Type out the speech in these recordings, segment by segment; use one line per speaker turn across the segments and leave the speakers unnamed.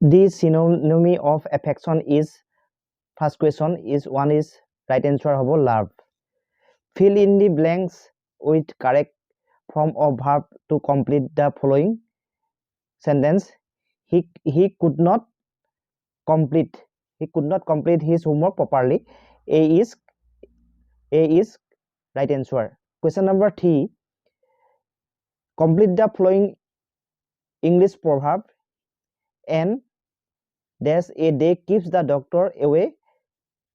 The synonym of affection is first question is one is right answer hobo love. Fill in the blanks with correct form of verb to complete the following sentence. He could not complete his homework properly. A is right answer. Question number 3. Complete the following English proverb. And dash a day keeps the doctor away.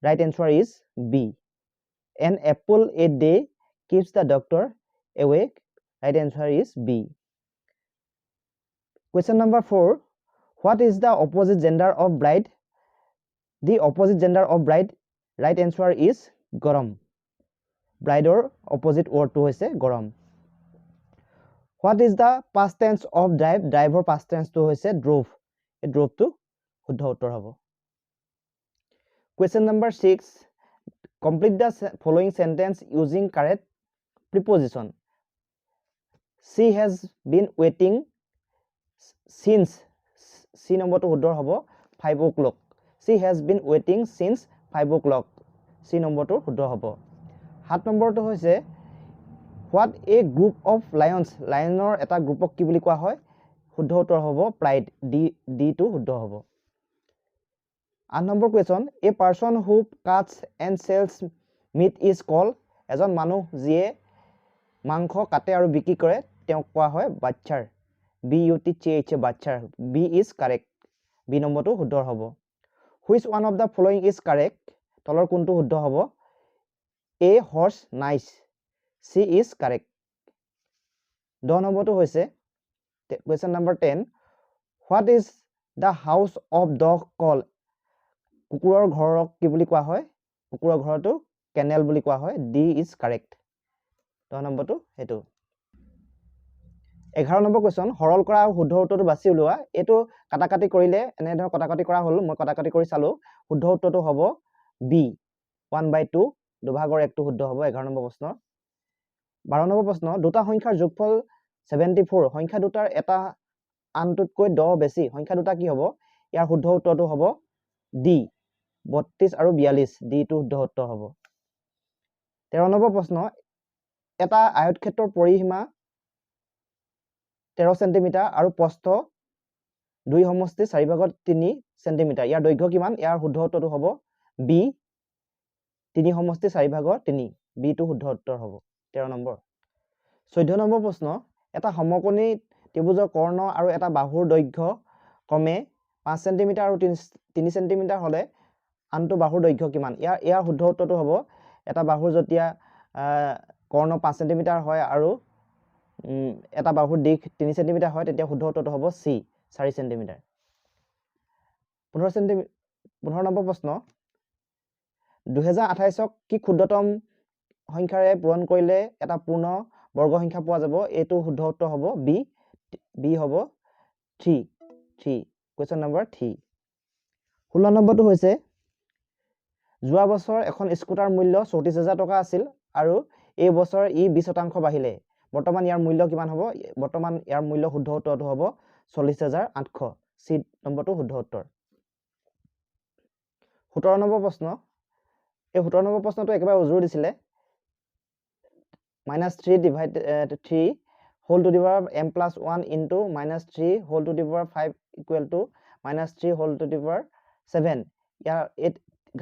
Right answer is B. An apple a day keeps the doctor away. Right answer is B. Question number 4. What is the opposite gender of bride? The opposite gender of bride, right answer is garam. Brideor opposite word to hoise garam. What is the past tense of drive? Driver past tense to hoise drove. A drove to শুদ্ধ উত্তৰ হ'ব. Question number 6. Complete the following sentence using correct preposition. She has been waiting since C number to শুদ্ধ হ'ব 5 o'clock. She has been waiting since 5 o'clock. C number to শুদ্ধ হ'ব. 7 number to হৈছে what a group of lions. Lionor এটা গ্ৰুপক কি বুলি কোৱা হয়? শুদ্ধ উত্তৰ হ'ব pride. D to শুদ্ধ হ'ব. 8 number question. A person who cuts and sells meat is called. এজন মানুহ যিয়ে মাংস কাটে আৰু বিক্ৰী কৰে তেওঁক কোৱা হয় বাচ্চাৰ. B-U-T-C-H বাচ্চাৰ. B is correct. B number to শুদ্ধ হ'ব. Which one of the following is correct? তলৰ কোনটো শুদ্ধ হ'ব? A horse nice. C is correct. 10 নম্বৰটো হৈছে question number 10. What is the house of dog called? কুকুৰৰ ঘৰক কি বুলি কোৱা হয়? কুকুৰৰ ঘৰটো kennel বুলি কোৱা হয়. D is correct. 10 নম্বৰটো হেতু. 11 নম্বৰ question. সৰল কৰা আৰু শুদ্ধ উত্তৰটো বাছি উলিওৱা. এটো কাটাকাটি কৰিলে এনে ধৰ কাটাকাটি কৰা হল মই কাটাকাটি কৰি চালো. শুদ্ধ উত্তৰটো হ'ব B 1/2 দুভাগৰ একটো শুদ্ধ হ'ব 11 নম্বৰ প্ৰশ্ন. 12 নম্বৰ প্ৰশ্ন. দুটা সংখ্যাৰ যোগফল 74. সংখ্যা দুটাৰ এটা আনটোতকৈ 10 বেছি। সংখ্যা দুটা কি হ'ব? ইয়াৰ শুদ্ধ উত্তৰটো হ'ব D 32 আৰু 42. D টো শুদ্ধ উত্তৰ হ'ব. 13 নম্বৰ প্ৰশ্ন. এটা আয়তক্ষেত্ৰৰ পৰিসীমা 13 সেন্টিমিটাৰ আৰু প্ৰস্থ 2 সমষ্টি 4/3 সেন্টিমিটাৰ। ইয়াৰ দৈৰ্ঘ্য কিমান? ইয়াৰ শুদ্ধ উত্তৰটো হ'ব B 3 সমষ্টি 4/3। B টো শুদ্ধ উত্তৰ হ'ব 13 নম্বৰ। 14 নম্বৰ প্ৰশ্ন। এটা সমকোণী ত্ৰিভুজৰ কৰ্ণ আৰু এটা বাহুৰ দৈৰ্ঘ্য ক্ৰমে 5 সেন্টিমিটাৰ আৰু 3 সেন্টিমিটাৰ হলে আনটো বাহুৰ দৈৰ্ঘ্য কিমান? ইয়াৰ শুদ্ধ উত্তৰটো হ'ব এটা বাহুৰ যেতিয়া কৰ্ণ 5 সেন্টিমিটাৰ হয় আৰু এটা বাহুৰ দিশ 3 সেন্টিমিটাৰ হয় তেতিয়া শুদ্ধ উত্তৰটো হ'ব C 4 সেন্টিমিটাৰ। 15 নম্বৰ প্ৰশ্ন। 2028ক কি ক্ষুদ্ৰতম সংখ্যাৰে পূৰণ কৰিলে এটা পূৰ্ণ বৰ্গ সংখ্যা পোৱা যাব? এইটো শুদ্ধ উত্তৰ হ'ব B হ'ব 3 question number 3। 16 নম্বৰটো হৈছে যোৱা বছৰ এখন স্কুটাৰ মূল্য 34,000 টকা আছিল আৰু এই বছৰ ই 20% বাঢ়িলে। বৰ্তমান ইয়াৰ মূল্য কিমান হ'ব? বৰ্তমান ইয়াৰ মূল্য শুদ্ধ উত্তৰটো হ'ব 40,800। C নম্বৰটো শুদ্ধ উত্তৰ। 17 নম্বৰ প্ৰশ্ন। এই 17 নম্বৰ প্ৰশ্নটো একেবাৰে উজুৰ দিছিলে। -3 divided 3 whole to the power m plus 1 into -3 whole to the power 5 equal to -3 whole to the power 7। ইয়াৰ এই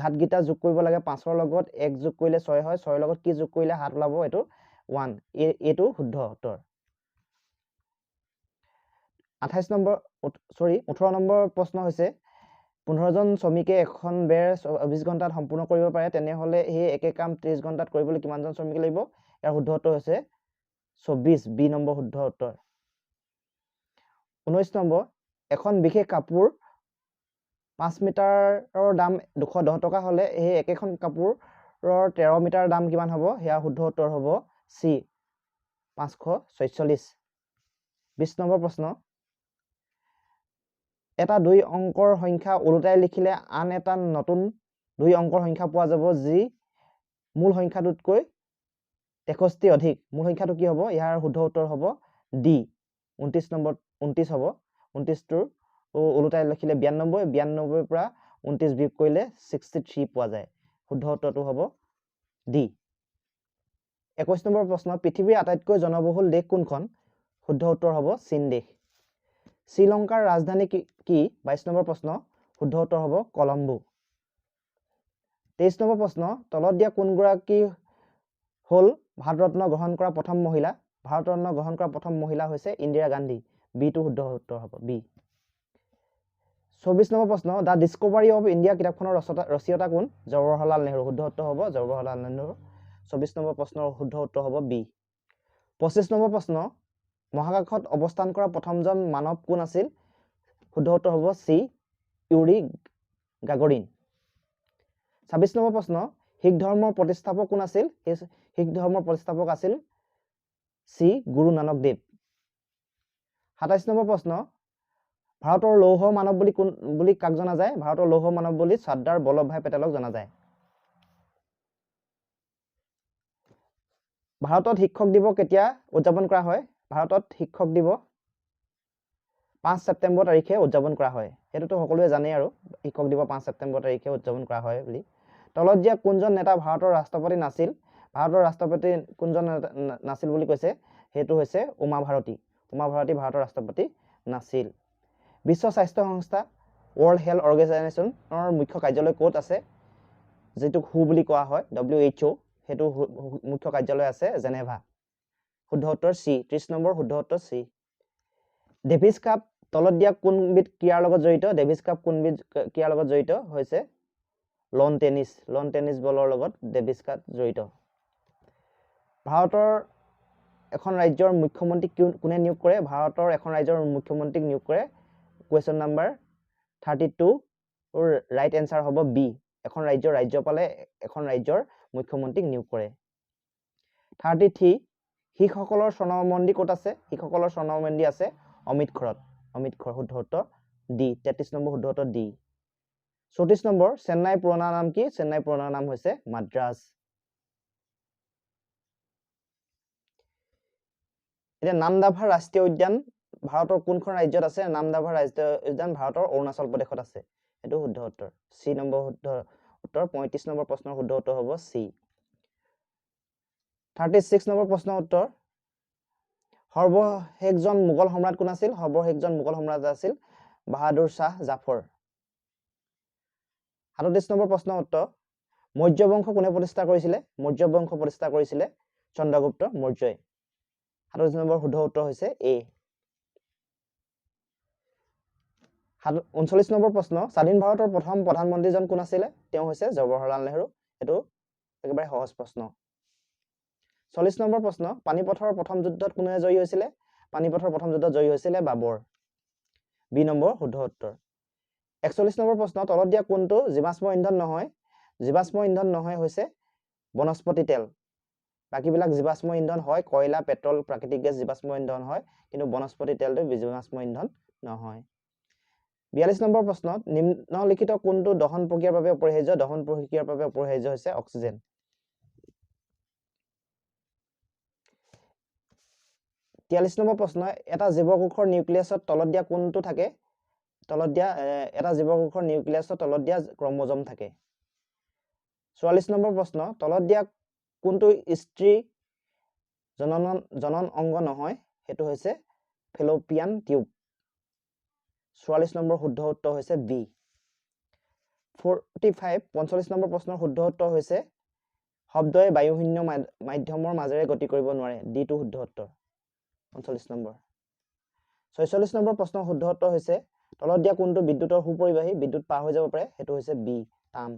ঘাতগিটা যোগ কৰিব লাগে 5ৰ লগত 1 যোগ কৰিলে 6 হয়। 6ৰ লগত কি যোগ কৰিলে 7 ওলাব? এইটো 1। এইটো শুদ্ধ উত্তৰ। 18 নম্বৰ প্ৰশ্ন হৈছে 15 জন শ্ৰমিকে এখন বেৰ 24 ঘণ্টাত সম্পূৰ্ণ কৰিব পাৰে তেনেহলে সেই একে কাম 30 ঘণ্টাত কৰিবলৈ কিমানজন শ্ৰমিক লাগিব? ইয়াৰ শুদ্ধ উত্তৰ হৈছে 24। B নম্বৰ শুদ্ধ উত্তৰ। 19 নম্বৰ। এখন বিশেষ কাপোৰ 5 মিটাৰৰ দাম 210 টকা হলে সেই একেখন কাপোৰৰ 13 মিটাৰ দাম কিমান হ'ব? ইয়াৰ শুদ্ধ উত্তৰ হ'ব C 546। 20 নম্বৰ প্ৰশ্ন। এটা 2 অংকৰ সংখ্যা ওলোটাই লিখিলে আন এটা নতুন 2 অংকৰ সংখ্যা পোৱা যাব যি মূল সংখ্যাটোতকৈ 63 অধিক। মূল সংখ্যাটো কি হ'ব? ইয়াৰ শুদ্ধ উত্তৰ হ'ব D 29 নম্বৰ 29 হ'ব। 29টোৰ ওলোটাই লিখিলে 92 92 পৰা 29 বিয়োগ কৰিলে 63 পোৱা যায় শুদ্ধ উত্তৰটো হ'ব ডি 21 নম্বৰ প্ৰশ্ন পৃথিৱীৰ আটাইতকৈ জনবহুল দেশ কোনখন শুদ্ধ উত্তৰ হ'ব চীন দেশ শ্ৰীলংকাৰ ৰাজধানী কি 22 নম্বৰ প্ৰশ্ন শুদ্ধ উত্তৰ হ'ব কলম্বো 23 নম্বৰ প্ৰশ্ন তলত দিয়া কোনগৰাকী হল ভাৰতৰত্ন গ্ৰহণ কৰা প্ৰথম মহিলা ভাৰতৰত্ন গ্ৰহণ কৰা প্ৰথম মহিলা হৈছে ইন্দিৰা গান্ধী বি টু শুদ্ধ উত্তৰ হ'ব বি 24 নম্বৰ প্ৰশ্ন দা ডিস্কভাৰী অফ ইণ্ডিয়া কিতাপখনৰ ৰচয়িতা কোন জৱাহৰলাল নেহৰু শুদ্ধ উত্তৰ হ'ব জৱাহৰলাল নেহৰু 24 নম্বৰ প্ৰশ্নৰ শুদ্ধ উত্তৰ হ'ব বি 25 নম্বৰ প্ৰশ্ন মহাকাশত অৱস্থান কৰা প্ৰথমজন মানৱ কোন আছিল শুদ্ধ উত্তৰ হ'ব চি ইউৰি গাগৰিন 26 নম্বৰ প্ৰশ্ন শিখ ধৰ্মৰ প্ৰতিষ্ঠাপক কোন আছিল শিখ ধৰ্মৰ প্ৰতিষ্ঠাপক আছিল চি গুৰু নানক দেৱ 27 নম্বৰ প্ৰশ্ন ভাৰতৰ লৌহ মানৱ বুলি কাক জনা যায় ভাৰতৰ লৌহ মানৱ বুলি চৰ্দাৰ বল্লভভাই পেটেলক জনা যায় ভাৰতত শিক্ষক দিৱস কেতিয়া উদযাপন কৰা হয় ভাৰতত শিক্ষক দিৱস 5 ছেপ্টেম্বৰ তাৰিখে উদযাপন কৰা হয় এটোতো সকলোৱে জানে আৰু শিক্ষক দিৱস 5 ছেপ্টেম্বৰ তাৰিখে উদযাপন কৰা হয় বুলি তলত দিয়া কোনজন নেতা ভাৰতৰ ৰাষ্ট্ৰপতি নাছিল ভাৰতৰ ৰাষ্ট্ৰপতি কোনজন নাছিল বুলি কৈছে হেতু হৈছে উমা ভাৰতী ভাৰতৰ ৰাষ্ট্ৰপতি নাছিল বিশ্ব স্বাস্থ্য সংস্থা ওয়াৰ্ল্ড হেলথ অৰ্গেনাইজেশ্যনৰ মুখ্য কাৰ্যালয় ক'ত আছে যেটো হু বুলি কোৱা হয় WHO হেতু মুখ্য কাৰ্যালয় আছে জেনেভা শুদ্ধ উত্তৰ সি 30 নম্বৰ শুদ্ধ উত্তৰ সি ডেভিছ কাপ তলত দিয়া কোনবিধ ক্ৰীড়াৰ লগত জড়িত ডেভিছ কাপ কোনবিধ ক্ৰীড়াৰ লগত জড়িত হৈছে লন টেনিছ বলৰ লগত ডেভিছ কাপ জড়িত ভাৰতৰ এখন ৰাজ্যৰ মুখ্যমন্ত্ৰী কোনে নিয়োগ কৰে ভাৰতৰ এখন ৰাজ্যৰ মুখ্যমন্ত্ৰীক নিয়োগ কৰে কোৱেশ্চন নাম্বাৰ 32 ওৰ ৰাইট এনসাৰ হ'ব বি এখন ৰাজ্যৰ ৰাজ্যপালে এখন ৰাজ্যৰ মুখ্যমন্ত্ৰীক নিয়োগ কৰে 33 শিখসকলৰ স্বৰ্ণমন্দিৰ ক'ত আছে শিখসকলৰ স্বৰ্ণমন্দিৰ আছে অমিত খৰ শুদ্ধ উত্তৰ ডি 33 নম্বৰ শুদ্ধ উত্তৰ ডি 34 নম্বৰ চেন্নাইৰ পুৰণা নাম কি চেন্নাইৰ পুৰণা নাম হৈছে মাদ্ৰাজ এটা নামদাফা ৰাষ্ট্ৰীয় উদ্যান ভাৰতৰ কোনখন ৰাজ্যত আছে নামদাফা ৰাষ্ট্ৰীয় উদ্যান ভাৰতৰ অৰুণাচল প্ৰদেশত আছে এটো শুদ্ধ উত্তৰ সি নম্বৰ শুদ্ধ উত্তৰ 35 নম্বৰ প্ৰশ্নৰ শুদ্ধ উত্তৰ হ'ব সি 36 নম্বৰ প্ৰশ্নৰ উত্তৰ সৰ্বশেষজন মোগল সম্ৰাট কোন আছিল সৰ্বশেষজন মোগল সম্ৰাট আছিল বাহাদুৰ শাহ জাফৰ 37 নম্বৰ প্ৰশ্নৰ উত্তৰ মৌৰ্য বংশ কোনে প্ৰতিষ্ঠা কৰিছিলে মৌৰ্য বংশ প্ৰতিষ্ঠা কৰিছিলে চন্দ্ৰগুপ্ত মৌৰ্যই 37 নম্বৰ শুদ্ধ উত্তৰ হৈছে এ 39 নম্বৰ প্ৰশ্ন স্বাধীন ভাৰতৰ প্ৰথম প্ৰধানমন্ত্ৰীজন কোন আছিল তেওঁ হৈছে জৱাহৰলাল নেহৰু এটো একেবাৰে সহজ প্ৰশ্ন 40 নম্বৰ প্ৰশ্ন পানিপথৰ প্ৰথম যুদ্ধত কোনে জয়ী হৈছিল পানিপথৰ প্ৰথম যুদ্ধত জয়ী হৈছিল বাবৰ বি নম্বৰ শুদ্ধ উত্তৰ 41 নম্বৰ প্ৰশ্ন তলত দিয়া কোনটো জীৱাশ্ম ইন্ধন নহয় হৈছে বনস্পতি তেল বাকিবিলাক জীৱাশ্ম ইন্ধন হয় কয়লা পেট্ৰল প্ৰাকৃতিক গেছ জীৱাশ্ম ইন্ধন হয় কিন্তু বনস্পতি তেলটো জীৱাশ্ম ইন্ধন নহয় 42 নম্বৰ প্ৰশ্নত নিম্নলিখিত কোনটো দহন প্ৰক্ৰিয়াৰ বাবে অপৰিহাৰ্য হৈছে অক্সিজেন 43 নম্বৰ প্ৰশ্ন এটা জীৱকোষৰ নিউক্লিয়াছত তলত দিয়া কোনটো থাকে এটা জীৱকোষৰ নিউক্লিয়াছত তলত দিয়া ক্ৰমোজম থাকে 44 নম্বৰ প্ৰশ্ন তলত দিয়া কোনটো স্ত্ৰী জনন অংগ নহয় হেতু হৈছে ফেলোপিয়ান টিউব 44 নম্বৰ শুদ্ধ উত্তৰ হৈছে বি 45 নম্বৰ প্ৰশ্নৰ শুদ্ধ উত্তৰ হৈছে শব্দই বায়ুশূন্য মাধ্যমৰ মাজেৰে গতি কৰিব নোৱাৰে ডি টু শুদ্ধ উত্তৰ 45 নম্বৰ 46 নম্বৰ প্ৰশ্নৰ শুদ্ধ উত্তৰ হৈছে তলত দিয়া কোনটো বিদ্যুতৰ সুপৰিবাহী বিদ্যুৎ পাৰ হৈ যাব পাৰে হেতু হৈছে বি তাম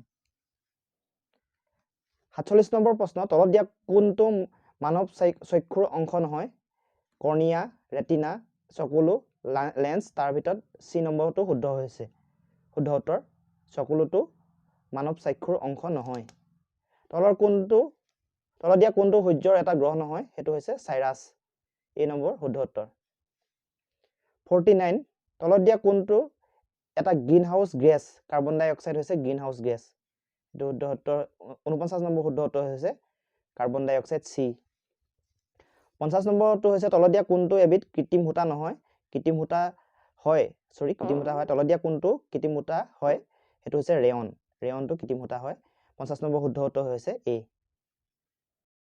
47 নম্বৰ প্ৰশ্ন তলত দিয়া কোনটো মানৱ চক্ষুৰ অংশ নহয় কৰ্নিয়া ৰেটিনা চকুলো লেন্স তাৰ ভিতৰত সি নম্বৰটো শুদ্ধ হৈছে শুদ্ধ উত্তৰ চকুলোটো মানৱ চক্ষুৰ অংশ নহয় তলত দিয়া কোনটো সূৰ্যৰ এটা গ্ৰহ নহয় হেতু হৈছে সাইৰাছ এই নম্বৰ শুদ্ধ উত্তৰ 49 তলত দিয়া কোনটো এটা গ্ৰীন হাউস গেছ কাৰ্বন ডাই অক্সাইড হৈছে গ্ৰীন হাউস গেছ শুদ্ধ উত্তৰ 49 নম্বৰ শুদ্ধ উত্তৰ হৈছে কাৰ্বন ডাই অক্সাইড সি 50 নম্বৰটো হৈছে তলত দিয়া কোনটো এবিধ কৃত্ৰিম হুতা নহয় কৃত্ৰিম হুতা হয় সৰি কৃত্ৰিম সূতা হয় তলত দিয়া কোনটো কৃত্ৰিম সূতা হয় সেইটো হৈছে ৰেয়ন ৰেয়নটো কৃত্ৰিম সূতা হয় 50 নম্বৰ শুদ্ধ উত্তৰ হৈছে এ